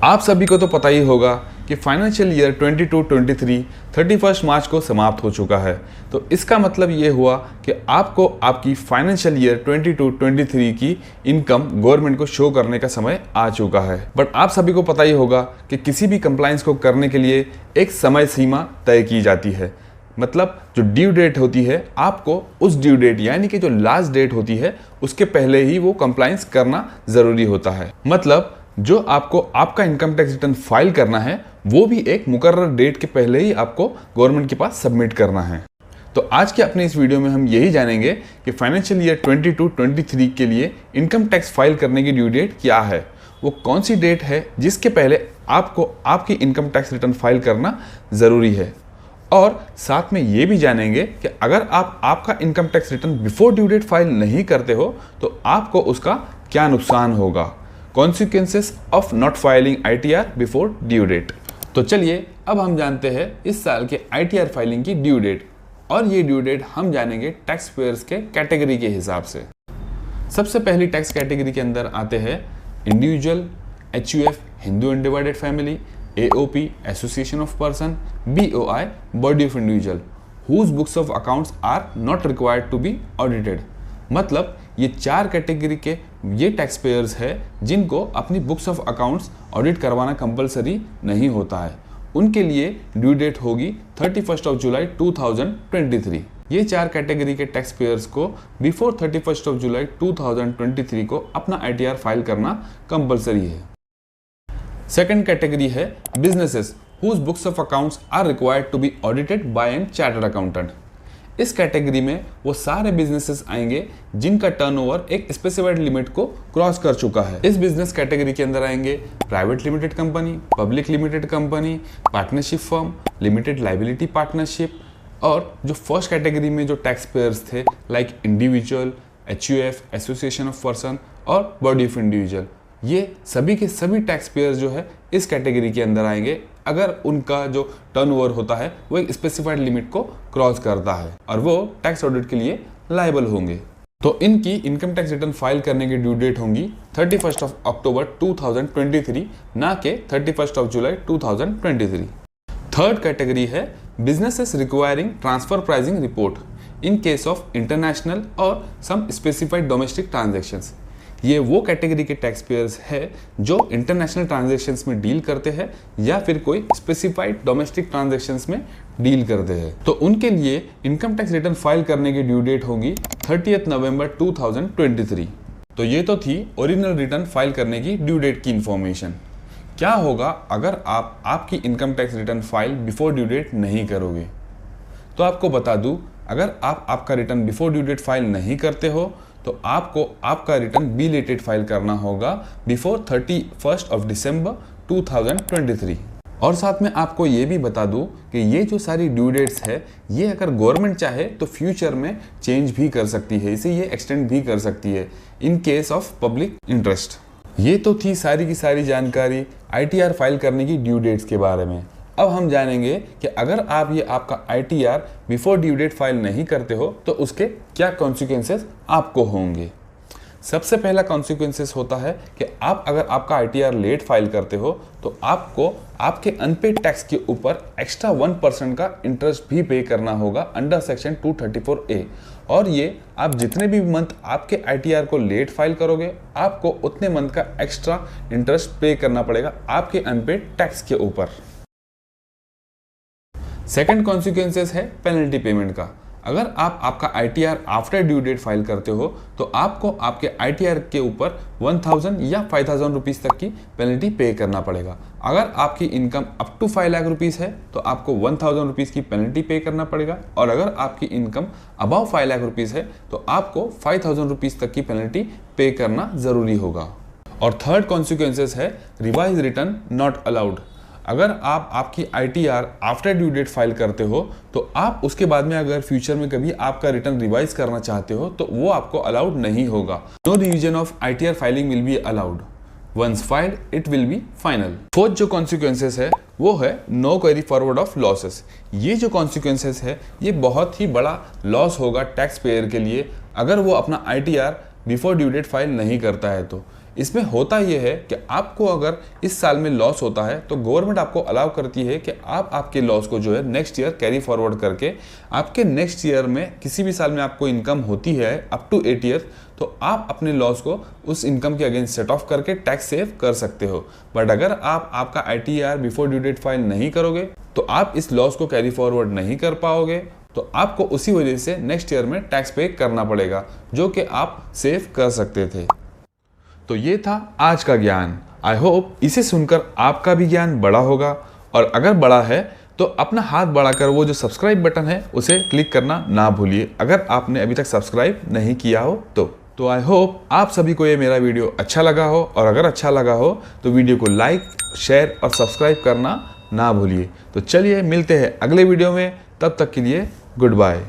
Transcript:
आप सभी को तो पता ही होगा कि फाइनेंशियल ईयर 22-23 31 मार्च को समाप्त हो चुका है। तो इसका मतलब ये हुआ कि आपको आपकी फाइनेंशियल ईयर 22-23 की इनकम गवर्नमेंट को शो करने का समय आ चुका है। बट आप सभी को पता ही होगा कि किसी भी कंप्लायंस को करने के लिए एक समय सीमा तय की जाती है। मतलब जो ड्यू डेट होती है, आपको उस ड्यू डेट यानी कि जो लास्ट डेट होती है उसके पहले ही वो कंप्लायंस करना ज़रूरी होता है। मतलब जो आपको आपका इनकम टैक्स रिटर्न फाइल करना है वो भी एक मुकर्रर डेट के पहले ही आपको गवर्नमेंट के पास सबमिट करना है। तो आज के अपने इस वीडियो में हम यही जानेंगे कि फाइनेंशियल ईयर 22-23 के लिए इनकम टैक्स फाइल करने की ड्यू डेट क्या है, वो कौन सी डेट है जिसके पहले आपको आपकी इनकम टैक्स रिटर्न फाइल करना ज़रूरी है। और साथ में ये भी जानेंगे कि अगर आप आपका income tax return before due date file नहीं करते हो तो आपको उसका क्या नुकसान होगा, Consequences of not filing ITR before due date। तो चलिए अब हम जानते हैं इस साल के ITR फाइलिंग की ड्यू डेट, और ये ड्यू डेट हम जानेंगे टैक्स पेयर्स के कैटेगरी के हिसाब से। सबसे पहली टैक्स कैटेगरी के अंदर आते हैं individual, HUF Hindu undivided family, AOP association of person, BOI body of individual whose books of accounts are not required to be audited. मतलब ये चार कैटेगरी के ये टैक्स पेयर्स है जिनको अपनी बुक्स ऑफ अकाउंट्स ऑडिट करवाना कंपलसरी नहीं होता है। उनके लिए ड्यू डेट होगी 31 जुलाई 2023। ये चार कैटेगरी के टैक्स पेयर्स को बिफोर 31 जुलाई 2023 को अपना ITR फाइल करना कंपलसरी है। सेकेंड कैटेगरी है businesses whose books of accounts are required to be audited by an chartered accountant. इस कैटेगरी में वो सारे बिजनेसेस आएंगे जिनका टर्नओवर एक स्पेसिफाइड लिमिट को क्रॉस कर चुका है। इस बिजनेस कैटेगरी के अंदर आएंगे private limited company, public limited company, partnership firm, limited liability partnership, और जो फर्स्ट कैटेगरी में जो टैक्स पेयर्स थे like individual, HUF association of person और बॉडी ऑफ इंडिविजुअल, ये सभी के सभी टैक्स पेयर्स जो है इस कैटेगरी के अंदर आएंगे अगर उनका जो टर्नओवर होता है वो एक स्पेसिफाइड लिमिट को क्रॉस करता है और वो टैक्स ऑडिट के लिए लायबल होंगे। तो इनकी इनकम टैक्स रिटर्न फाइल करने की ड्यू डेट होंगी 31 अक्टूबर 2023, ना कि 31 जुलाई 2023। थर्ड कैटेगरी है businesses requiring transfer pricing report in case of international और सम स्पेसिफाइड डोमेस्टिक ट्रांजैक्शंस। ये वो कैटेगरी के टैक्स पेयर्स है जो इंटरनेशनल ट्रांजैक्शंस में डील करते हैं या फिर कोई स्पेसिफाइड डोमेस्टिक ट्रांजैक्शंस में डील करते हैं। तो उनके लिए इनकम टैक्स रिटर्न फाइल करने की ड्यू डेट होगी 30 नवंबर 2023। तो ये तो थी ओरिजिनल रिटर्न फाइल करने की ड्यू डेट की इंफॉर्मेशन। क्या होगा अगर आप आपकी income tax return file before due date नहीं करोगे? तो आपको बता दूं, अगर आप आपका return before due date file नहीं करते हो तो आपको आपका रिटर्न बिलेटेड फाइल करना होगा बिफोर 31 दिसंबर 2023। और साथ में आपको ये भी बता दूं कि ये जो सारी ड्यू डेट्स है ये अगर गवर्नमेंट चाहे तो फ्यूचर में चेंज भी कर सकती है, इसे ये एक्सटेंड भी कर सकती है in case of public interest. ये तो थी सारी की सारी जानकारी ITR फाइल करने की ड्यू डेट्स के बारे में। अब हम जानेंगे कि अगर आप ये आपका ITR before due date file नहीं करते हो तो उसके क्या कॉन्सिक्वेंसेस आपको होंगे। सबसे पहला कॉन्सिक्वेंसेस होता है कि आप अगर आपका ITR लेट फाइल करते हो तो आपको आपके अनपेड टैक्स के ऊपर एक्स्ट्रा 1% का इंटरेस्ट भी पे करना होगा अंडर सेक्शन 234A। और ये आप जितने भी मंथ आपके ITR को लेट फाइल करोगे आपको उतने मंथ का एक्स्ट्रा इंटरेस्ट पे करना पड़ेगा आपके अनपेड टैक्स के ऊपर। सेकेंड कॉन्सिक्वेंसेस है पेनल्टी पेमेंट का। अगर आप आपका ITR after due date file करते हो तो आपको आपके ITR के ऊपर 1000 या 5000 रुपीज़ तक की पेनल्टी पे करना पड़ेगा। अगर आपकी income up to 5 lakh rupees है तो आपको 1000 रुपीज़ की पेनल्टी पे करना पड़ेगा, और अगर आपकी इनकम अबाव 5 लाख रुपीज़ है तो आपको 5000 रुपीज़ तक की पेनल्टी पे करना ज़रूरी होगा। और थर्ड कॉन्सिक्वेंसेस है रिवाइज रिटर्न नॉट अलाउड। अगर आप आपकी ITR after due date file करते हो तो आप उसके बाद में अगर फ्यूचर में कभी आपका रिटर्न रिवाइज करना चाहते हो तो वो आपको अलाउड नहीं होगा। No revision of ITR filing will be allowed, once filed it will be final. Fourth जो कॉन्सिक्वेंसेस है वो है no carry forward of losses. ये जो कॉन्सिक्वेंसेस है ये बहुत ही बड़ा लॉस होगा टैक्स पेयर के लिए अगर वो अपना ITR before due date file नहीं करता है। तो इसमें होता यह है कि आपको अगर इस साल में लॉस होता है तो गवर्नमेंट आपको अलाउ करती है कि आप आपके लॉस को जो है नेक्स्ट ईयर कैरी फॉरवर्ड करके आपके नेक्स्ट ईयर में किसी भी साल में आपको इनकम होती है अप टू 8 ईयर, तो आप अपने लॉस को उस इनकम के अगेंस्ट सेट ऑफ करके टैक्स सेव कर सकते हो। बट अगर आप आपका ITR before due date file नहीं करोगे तो आप इस लॉस को कैरी फॉरवर्ड नहीं कर पाओगे, तो आपको उसी वजह से नेक्स्ट ईयर में टैक्स पे करना पड़ेगा, जो कि आप सेव कर सकते थे। तो ये था आज का ज्ञान। आई होप इसे सुनकर आपका भी ज्ञान बड़ा होगा, और अगर बड़ा है तो अपना हाथ बढ़ाकर वो जो सब्सक्राइब बटन है उसे क्लिक करना ना भूलिए, अगर आपने अभी तक सब्सक्राइब नहीं किया हो तो आई होप आप सभी को ये मेरा वीडियो अच्छा लगा हो, और अगर अच्छा लगा हो तो वीडियो को लाइक, शेयर और सब्सक्राइब करना ना भूलिए। तो चलिए मिलते हैं अगले वीडियो में, तब तक के लिए गुड बाय।